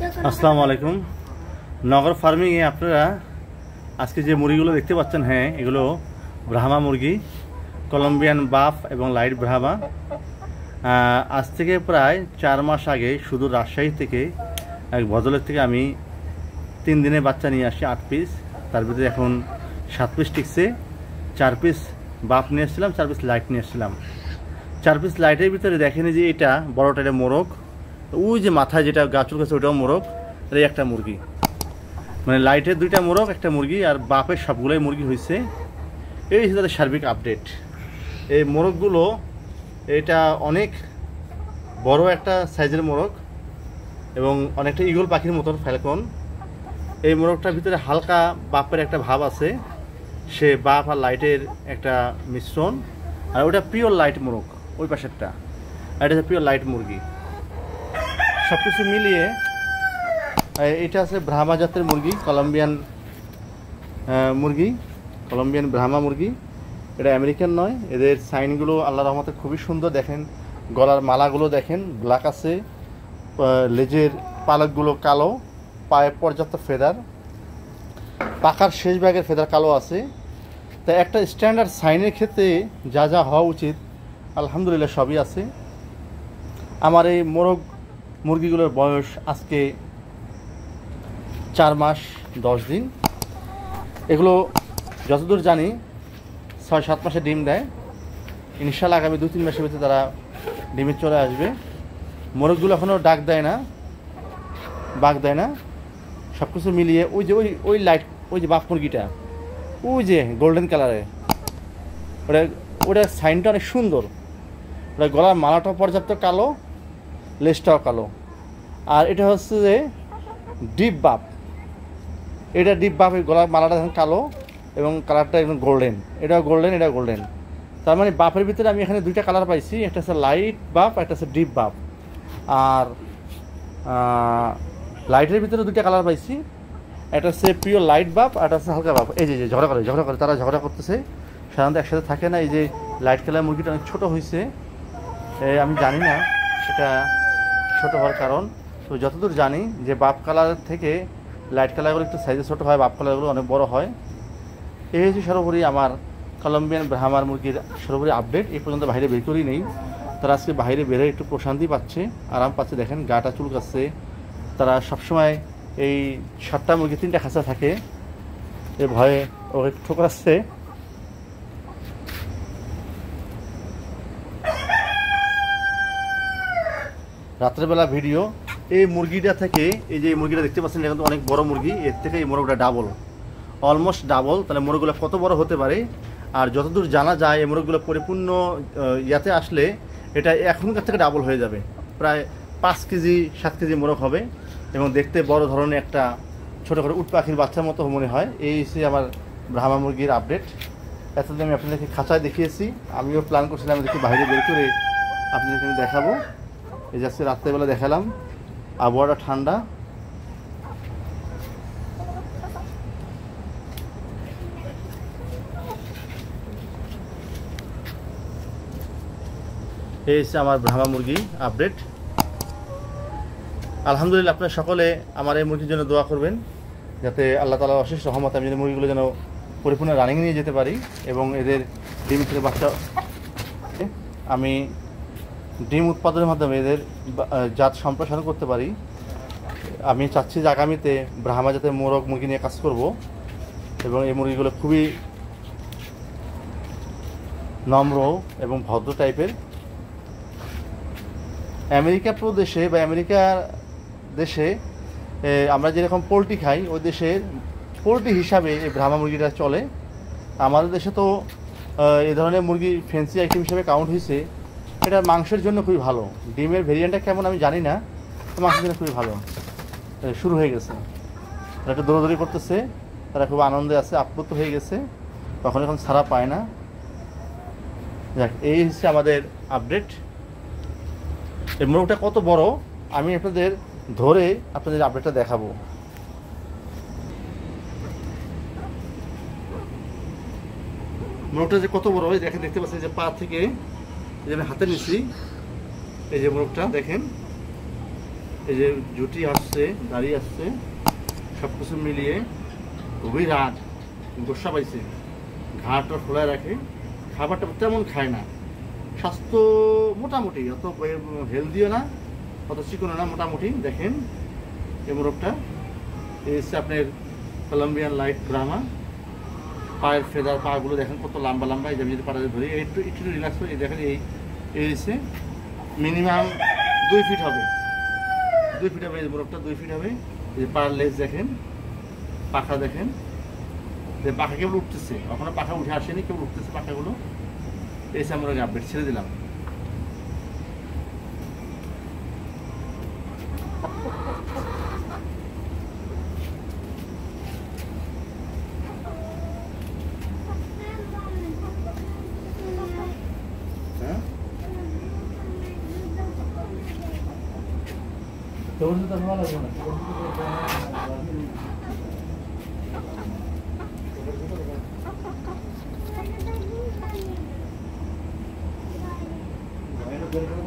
আসসালামু আলাইকুম। নগর ফার্মিংয়ে আপনারা আজকে যে মুরগিগুলো দেখতে পাচ্ছেন, হ্যাঁ, এগুলো ব্রাহ্মা মুরগি, কলম্বিয়ান বাফ এবং লাইট ব্রাহ্মা। আজ থেকে প্রায় 4 মাস আগে শুধু রাজশাহী থেকে এক ভদ্রলোক থেকে আমি 3 দিনে বাচ্চা নিয়ে আসি 8 পিস। তার ভিতরে এখন 7 পিস টিকছে। 4 পিস বাফ নিয়ে এসেছিলাম, 4 পিস লাইট নিয়ে এসেছিলাম। 4 পিস লাইটের ভিতরে দেখেনি যে এটা বড়টা, এটা মোরগ, ওই যে মাথায় যেটা গাছুর কাছে ওটাও মোরগ, আর এই একটা মুরগি, মানে লাইটের 2টা মোরগ, একটা মুরগি, আর বাপের সবগুলোই মুরগি হয়েছে। এই হচ্ছে তাদের সার্বিক আপডেট। এই মোরগগুলো, এটা অনেক বড় একটা সাইজের মোরগ এবং অনেকটা ঈগল পাখির মতন, ফ্যালকন। এই মোরগটার ভিতরে হালকা বাপের একটা ভাব আছে, সে বাপ আর লাইটের একটা মিশ্রণ। আর ওটা পিওর লাইট মোরগ, ওই পাশেরটা, আর এটা হচ্ছে পিওর লাইট মুরগি। সব কিছু মিলিয়ে এটা আছে ব্রাহ্মা জাতের মুরগি, কলম্বিয়ান মুরগি, কলম্বিয়ান ব্রাহ্মা মুরগি। এটা আমেরিকান নয়। এদের সাইনগুলো আল্লাহর রহমতে খুবই সুন্দর। দেখেন গলার মালাগুলো দেখেন ব্ল্যাক আছে, লেজের পালকগুলো কালো, পায়ে পর্যাপ্ত ফেদার, পাখার শেষ ভাগের ফেদার কালো আছে। তাই একটা স্ট্যান্ডার্ড সাইনের ক্ষেত্রে যা যা হওয়া উচিত আলহামদুলিল্লাহ সবই আছে। আমার এই মুরগিগুলোর বয়স আজকে 4 মাস 10 দিন। এগুলো যতদূর জানি 6-7 মাসে ডিম দেয়। ইনশাআল্লাহ আগামী 2-3 মাসের ভিতরে তারা ডিমে চলে আসবে। মোরগগুলো এখনও ডাক দেয় না, বাঘ দেয় না। সব কিছু মিলিয়ে ওই যে ওই লাইট, ওই যে বাপ মুরগিটা, ওই যে গোল্ডেন কালারে, ওটার সাইনটা অনেক সুন্দর। ওটা গলার মালাটাও পর্যাপ্ত কালো, লেজটাও কালো। আর এটা হচ্ছে যে ডিপ বাপ, এটা ডিপ বাপ। এই গলার মালাটা এখন কালো এবং কালারটা একদম গোল্ডেন, এটাও গোল্ডেন, এটাও গোল্ডেন। তার মানে বাপের ভিতরে আমি এখানে 2টা কালার পাইছি, একটা হচ্ছে লাইট বাপ, একটা হচ্ছে ডিপ বাপ। আর লাইটের ভিতরে 2টা কালার পাইছি, একটা হচ্ছে পিওর লাইট বাপ, আর একটা হচ্ছে হালকা বাপ। এই যে ঝগড়া করে তারা ঝগড়া করতেছে, সাধারণত একসাথে থাকে না। এই যে লাইট কালার মুরগিটা অনেক ছোটো হয়েছে, আমি জানি না সেটা ছোটো হওয়ার কারণ। তো যতদূর জানি যে বাপ কালার থেকে লাইট কালারগুলো একটু সাইজে ছোটো হয়, বাপ কালারগুলো অনেক বড় হয়। এই হচ্ছে সর্বোপরি আমার কলম্বিয়ান ব্রাহ্মার মুরগির সর্বোপরি আপডেট। এই পর্যন্ত বাইরে বের করেই নেই। তারা আজকে বাইরে বের হয়ে একটু প্রশান্তি পাচ্ছে, আরাম পাচ্ছে। দেখেন গাটা চুলকাচ্ছে। তারা সবসময় এই 7টা মুরগি 3টা খাঁচা থাকে, এ ভয়ে ওকে ঠোকরাচ্ছে। রাত্রেবেলা ভিডিও। এই মুরগিটা থেকে, এই যে মুরগিটা দেখতে পাচ্ছেন, এটা কিন্তু অনেক বড় মুরগি। এর থেকে এই মোরগটা ডাবল, অলমোস্ট ডাবল। তাহলে মোরগগুলো কত বড় হতে পারে। আর যতদূর জানা যায় এই মোরগগুলো পরিপূর্ণ ইয়াতে আসলে এটা এখনকার থেকে ডাবল হয়ে যাবে। প্রায় 5 কেজি 7 কেজি মোরগ হবে এবং দেখতে বড় ধরনের একটা ছোটো করে উট পাখির বাচ্চার মতো মনে হয়। এই হচ্ছে আমার ব্রাহ্মা মুরগির আপডেট। এতদিন আমি আপনাদেরকে খাঁচায় দেখিয়েছি, আমিও প্ল্যান করছিলাম দেখি বাইরে বের করে আপনাদেরকে দেখাবো। এই যাচ্ছে রাত্রেবেলা দেখালাম, আবহাওয়াটা ঠান্ডা। এই হচ্ছে আমার ব্রাহ্মা মুরগি আপডেট। আলহামদুলিল্লাহ, আপনারা সকলে আমার এই মুরগির জন্য দোয়া করবেন, যাতে আল্লাহ তাআলার অশেষ রহমত আমি যেন মুরগিগুলো যেন পরিপূর্ণ রানিং নিয়ে যেতে পারি এবং এদের ডিম থেকে বাচ্চা, আমি ডিম উৎপাদনের মাধ্যমে এদের জাত সম্প্রসারণ করতে পারি। আমি চাচ্ছি যে আগামীতে ব্রাহ্মা জাতের মোরগ মুরগি নিয়ে কাজ করব এবং এই মুরগিগুলো খুবই নম্র এবং ভদ্র টাইপের। আমেরিকা প্রদেশে বা আমেরিকা দেশে আমরা যেরকম পোলট্রি খাই, ওই দেশের পোলট্রি হিসাবে এই ব্রাহ্মা মুরগিটা চলে। আমাদের দেশে তো এই ধরনের মুরগি ফ্যান্সি আইটেম হিসেবে কাউন্ট হয়েছে। এটা মাংসের জন্য খুবই ভালো। ডিমের ভেরিয়েন্টটা কেমন আমি জানি না, মাংসের জন্য খুবই ভালো। শুরু হয়ে গেছে, তারা একটু দৌড়াদৌড়ি করতেছে, তারা খুব আনন্দে আছে, আপ্লুত হয়ে গেছে, তখন এখন ছাড়া পায় না। যাক, এই হচ্ছে আমাদের আপডেট। এই মোরগটা কত বড় আমি আপনাদের ধরে আপনাদের আপডেটটা দেখাবো। মোরগটা যে কত বড়, দেখেন, দেখতে পাচ্ছেন যে পা থেকে, এই যে আমি হাতে নিচ্ছি, এই যে মোরগটা দেখেন এই যে জুটি আসছে, দাড়ি আসছে, সব কিছু মিলিয়ে খুবই রাত, গোসা পাইছে, ঘাটটা খোলায় রাখে, খাবারটা তেমন খায় না, স্বাস্থ্য মোটামুটি, অত হেলদিও না, অত চিকনো না, মোটামুটি। দেখেন এই মোরগটা, এই হচ্ছে আপনার কলম্বিয়ান লাইট ব্রাহ্মা। পায়ের ফেদার, পাগুলো দেখেন কত লম্বা লম্বা। এই যে আমি যদি পাটা ধরি, একটু একটু রিল্যাক্স করে, এই দেখেন এই হচ্ছে মিনিমাম 2 ফিট হবে, 2 ফিট হবে এই মোরগটা, 2 ফিট হবে। এই যে পায়ের লেজ দেখেন, পাখা দেখেন, যে পাখা কেবল উঠতেছে, এখনো পাখা উঠে আসেনি, কেবল উঠতেছে পাখাগুলো। এই হচ্ছে আমরা আপডেট ছেড়ে দিলাম। হ্যাঁ, তোর তো ভালো লাগবে না। Bueno,